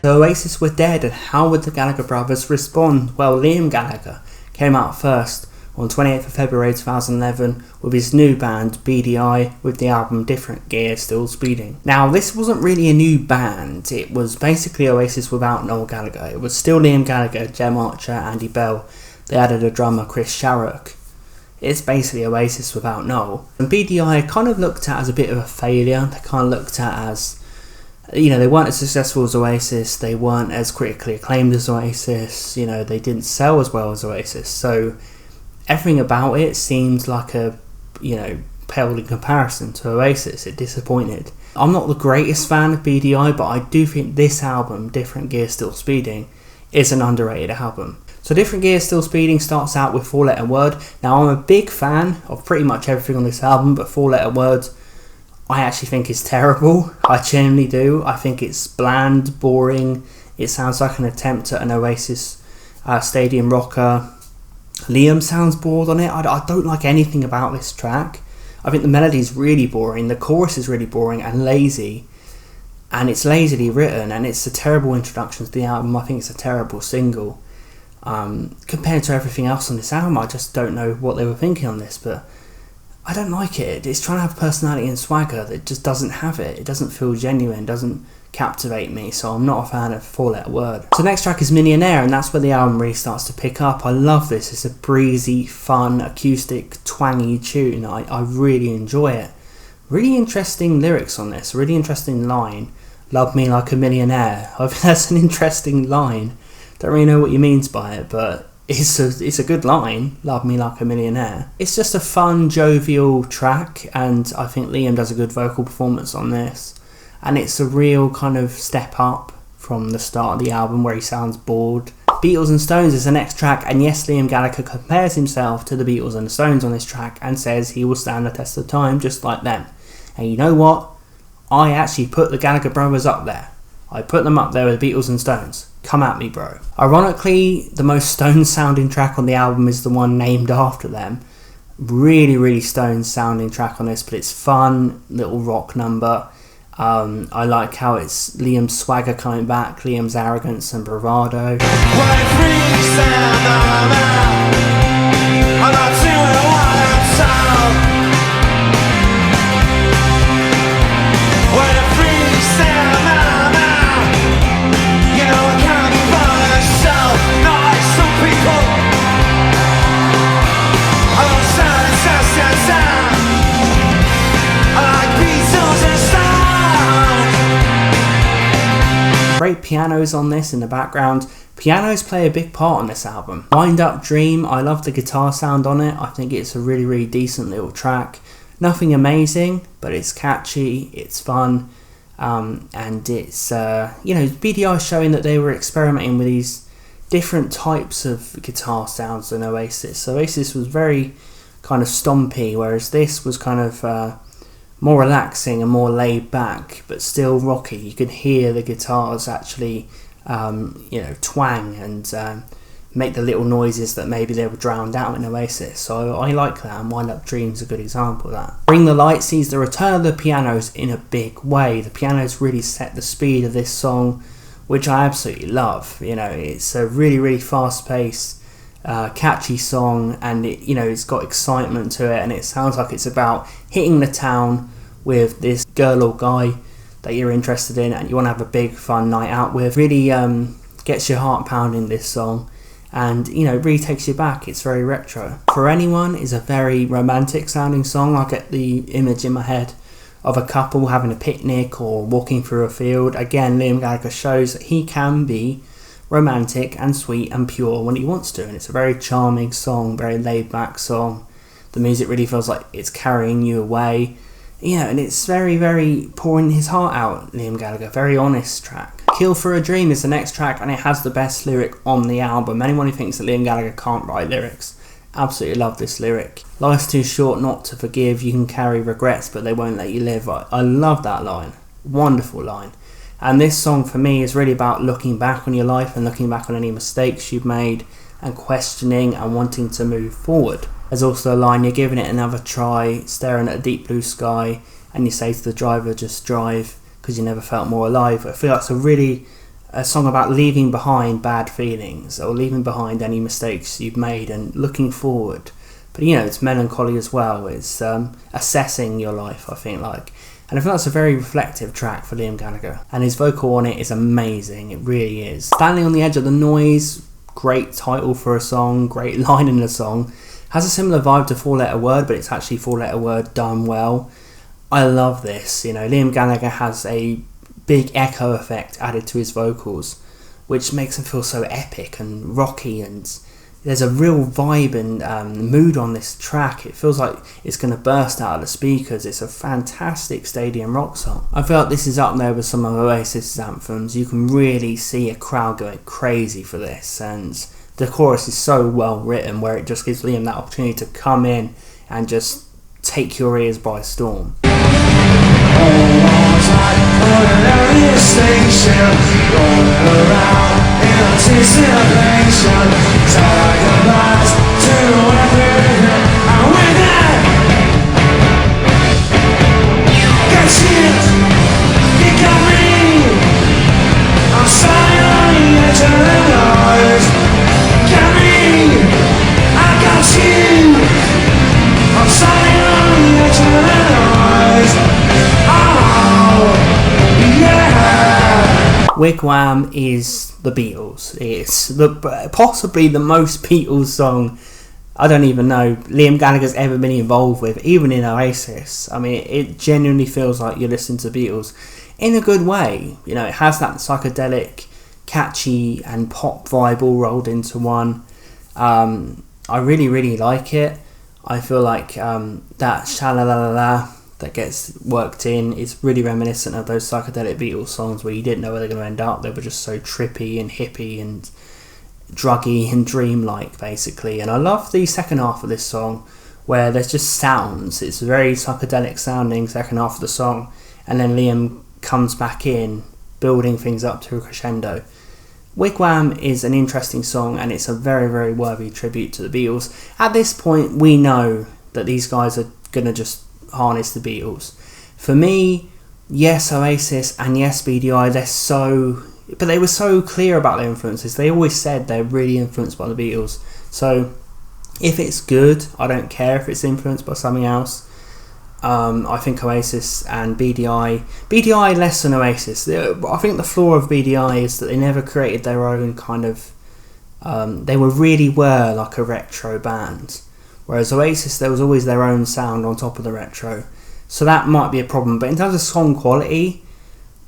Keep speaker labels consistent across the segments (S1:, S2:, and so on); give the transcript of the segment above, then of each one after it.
S1: The Oasis were dead, and how would the Gallagher brothers respond? Well, Liam Gallagher came out first on 28th of February 2011 with his new band Beady Eye with the album Different Gear Still Speeding. Now, this wasn't really a new band, it was basically Oasis without Noel Gallagher. It was still Liam Gallagher, Jem Archer, Andy Bell. They added a drummer, Chris Sharrock. It's basically Oasis without Noel. And Beady Eye kind of looked at as a bit of a failure. They kind of looked at as, you know, they weren't as successful as Oasis, they weren't as critically acclaimed as Oasis, you know, they didn't sell as well as Oasis, so everything about it seemed like a, you know, paled in comparison to Oasis. It disappointed. I'm not the greatest fan of Beady Eye, but I do think this album, Different Gear Still Speeding, is an underrated album. So Different Gear Still Speeding starts out with 4-letter word. Now, I'm a big fan of pretty much everything on this album, but 4-letter word I actually think is terrible. I genuinely do. I think it's bland, boring. It sounds like an attempt at an Oasis stadium rocker. Liam sounds bored on it. I don't like anything about this track. I think the melody is really boring. The chorus is really boring and lazy. And it's lazily written, and it's a terrible introduction to the album. I think it's a terrible single. Compared to everything else on this album, I just don't know what they were thinking on this, but I don't like it. It's trying to have personality and swagger that just doesn't have it. It doesn't feel genuine, doesn't captivate me, so I'm not a fan of 4-letter word. So the next track is Millionaire, and that's where the album really starts to pick up. I love this. It's a breezy, fun, acoustic, twangy tune. I really enjoy it. Really interesting lyrics on this, really interesting line. Love me like a millionaire. I think that's an interesting line. Don't really know what he means by it, but it's a good line, love me like a millionaire. It's just a fun, jovial track, and I think Liam does a good vocal performance on this. And it's a real kind of step up from the start of the album where he sounds bored. Beatles and Stones is the next track, and yes, Liam Gallagher compares himself to the Beatles and the Stones on this track and says he will stand the test of time just like them. And you know what? I actually put the Gallagher brothers up there. I put them up there with the Beatles and Stones. Come at me, bro. Ironically, the most Stones sounding track on the album is the one named after them. Really, really Stones sounding track on this, but it's fun, little rock number. I like how it's Liam's swagger coming back, Liam's arrogance and bravado. Great pianos on this in the background. Pianos play a big part on this album. Windup Dream, I love the guitar sound on it. I think it's a really, really decent little track. Nothing amazing, but it's catchy, it's fun, and it's, you know, Beady Eye showing that they were experimenting with these different types of guitar sounds than Oasis. Oasis was very kind of stompy, whereas this was kind of more relaxing and more laid back, but still rocky. You could hear the guitars actually, you know, twang and make the little noises that maybe they were drowned out in Oasis. So I like that, and Wind Up Dream's a good example of that. Bring the Light sees the return of the pianos in a big way. The pianos really set the speed of this song, which I absolutely love. You know, it's a really, really fast-paced, catchy song, and it, you know, it's got excitement to it, and it sounds like it's about hitting the town with this girl or guy that you're interested in and you want to have a big fun night out with. Really gets your heart pounding, this song, and you know, really takes you back. It's very retro. For Anyone is a very romantic sounding song. I get the image in my head of a couple having a picnic or walking through a field. Again, Liam Gallagher shows that he can be romantic and sweet and pure when he wants to, and it's a very charming song, very laid back song. The music really feels like it's carrying you away, you know, and it's very, very pouring his heart out. Liam Gallagher, very honest track. Kill for a Dream is the next track, and it has the best lyric on the album. Anyone who thinks that Liam Gallagher can't write lyrics, absolutely love this lyric. Life's too short not to forgive, you can carry regrets but they won't let you live. I love that line, wonderful line. And this song for me is really about looking back on your life and looking back on any mistakes you've made and questioning and wanting to move forward. There's also a line, you're giving it another try, staring at a deep blue sky, and you say to the driver, just drive, because you never felt more alive. I feel like it's a song about leaving behind bad feelings, or leaving behind any mistakes you've made and looking forward. But it's melancholy as well. It's assessing your life, I think, like. And I think that's a very reflective track for Liam Gallagher. And his vocal on it is amazing, it really is. Standing on the Edge of the Noise, great title for a song, great line in the song. Has a similar vibe to Four Letter Word, but it's actually Four Letter Word done well. I love this. Liam Gallagher has a big echo effect added to his vocals, which makes him feel so epic and rocky, and there's a real vibe and mood on this track. It feels like it's going to burst out of the speakers. It's a fantastic stadium rock song. I feel like this is up there with some of Oasis' anthems. You can really see a crowd going crazy for this, and the chorus is so well written where it just gives Liam that opportunity to come in and just take your ears by storm. Wigwam is the Beatles. It's possibly the most Beatles song I don't even know Liam Gallagher's ever been involved with, even in Oasis. I mean, it genuinely feels like you're listening to Beatles in a good way. It has that psychedelic, catchy and pop vibe all rolled into one. I really, really like it. I feel like that sha-la-la-la-la that gets worked in is really reminiscent of those psychedelic Beatles songs where you didn't know where they were going to end up. They were just so trippy and hippie and druggy and dreamlike, basically. And I love the second half of this song where there's just sounds. It's a very psychedelic sounding second half of the song, and then Liam comes back in, building things up to a crescendo. Wigwam is an interesting song, and it's a very, very worthy tribute to the Beatles. At this point, we know that these guys are going to just harness the Beatles. For me, yes, Oasis and yes, Beady Eye, but they were so clear about their influences. They always said they're really influenced by the Beatles. So if it's good, I don't care if it's influenced by something else. I think Oasis and Beady Eye less than Oasis. I think the flaw of Beady Eye is that they never created their own kind of they really were like a retro band, whereas Oasis, there was always their own sound on top of the retro. So that might be a problem. But in terms of song quality,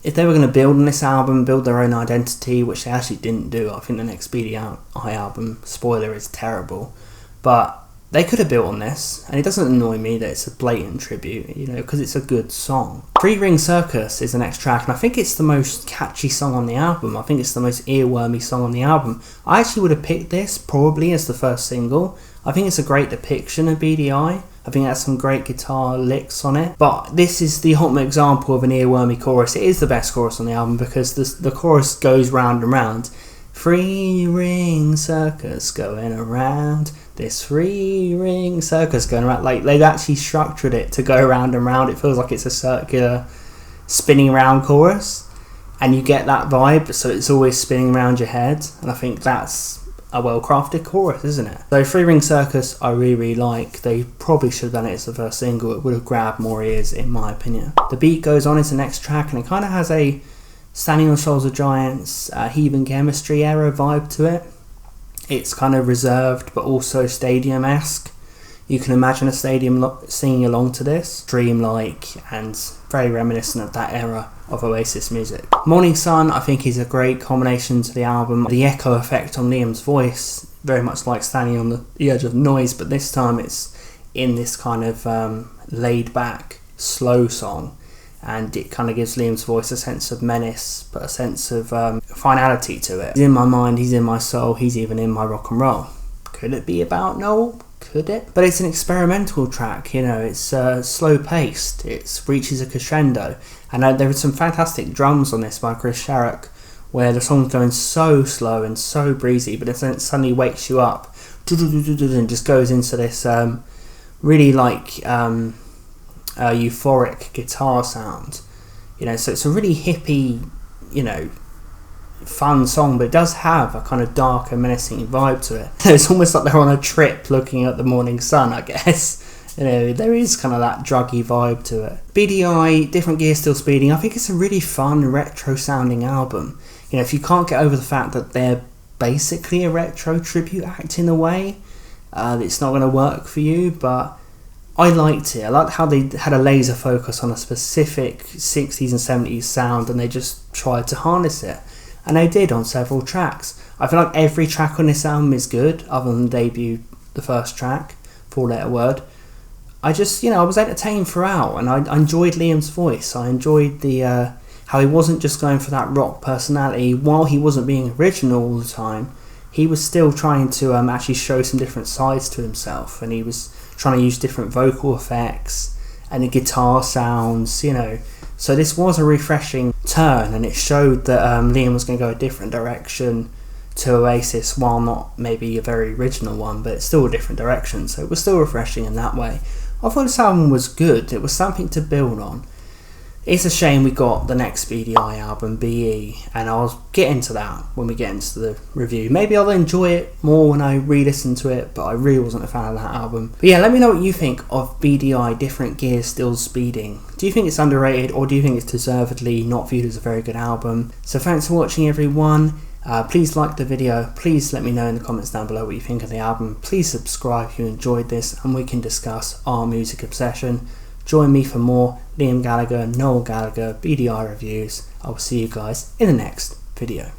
S1: if they were going to build on this album, build their own identity, which they actually didn't do, I think the next Beady Eye album, spoiler, is terrible. But they could have built on this, and it doesn't annoy me that it's a blatant tribute, because it's a good song. Three Ring Circus is the next track, and I think it's the most catchy song on the album. I think it's the most earwormy song on the album. I actually would have picked this probably as the first single. I think it's a great depiction of Beady Eye. I think it has some great guitar licks on it. But this is the ultimate example of an earwormy chorus. It is the best chorus on the album because the chorus goes round and round. Three ring circus going around. This three ring circus going around. Like, they've actually structured it to go round and round. It feels like it's a circular spinning round chorus. And you get that vibe, so it's always spinning around your head. And I think that's a well-crafted chorus, isn't it? So Three Ring Circus I really, really like. They probably should have done it as the first single. It would have grabbed more ears, in my opinion. The beat goes on into the next track, and it kind of has a Standing on Shoulders of Giants, Heathen Chemistry era vibe to it. It's kind of reserved but also stadium-esque. You can imagine a stadium singing along to this, dreamlike and very reminiscent of that era of Oasis music. Morning Sun, I think, is a great combination to the album. The echo effect on Liam's voice, very much like Standing on the Edge of Noise, but this time it's in this kind of laid-back, slow song, and it kind of gives Liam's voice a sense of menace, but a sense of finality to it. He's in my mind, he's in my soul, he's even in my rock and roll. Could it be about Noel? Could it? But it's an experimental track, it's slow paced, it reaches a crescendo, and there are some fantastic drums on this by Chris Sharrock, where the song's going so slow and so breezy, but it suddenly wakes you up and just goes into this really like euphoric guitar sound. You know, so it's a really hippie, you know, fun song, but it does have a kind of darker, menacing vibe to it. It's almost like they're on a trip looking at the morning sun, I guess. You know, there is kind of that druggy vibe to it. Beady Eye, Different Gear Still Speeding, I think it's a really fun retro sounding album. You know, if you can't get over the fact that they're basically a retro tribute act in a way, it's not going to work for you, but I liked it. I liked how they had a laser focus on a specific 60s and 70s sound, and they just tried to harness it. And they did on several tracks. I feel like every track on this album is good, other than the debut, the first track, 4-letter word. I just, you know, I was entertained throughout, and I enjoyed Liam's voice. I enjoyed the how he wasn't just going for that rock personality. While he wasn't being original all the time, he was still trying to actually show some different sides to himself, and he was trying to use different vocal effects and the guitar sounds, you know. So this was a refreshing turn, and it showed that Liam was going to go a different direction to Oasis, while not maybe a very original one, but it's still a different direction, so it was still refreshing in that way. I thought this album was good. It was something to build on. It's a shame we got the next Beady Eye album, BE, and I'll get into that when we get into the review. Maybe I'll enjoy it more when I re-listen to it, but I really wasn't a fan of that album. But yeah, let me know what you think of Beady Eye, Different Gear Still Speeding. Do you think it's underrated, or do you think it's deservedly not viewed as a very good album? So thanks for watching, everyone. Please like the video, please let me know in the comments down below what you think of the album. Please subscribe if you enjoyed this, and we can discuss our music obsession. Join me for more Liam Gallagher, Noel Gallagher, Beady Eye reviews. I will see you guys in the next video.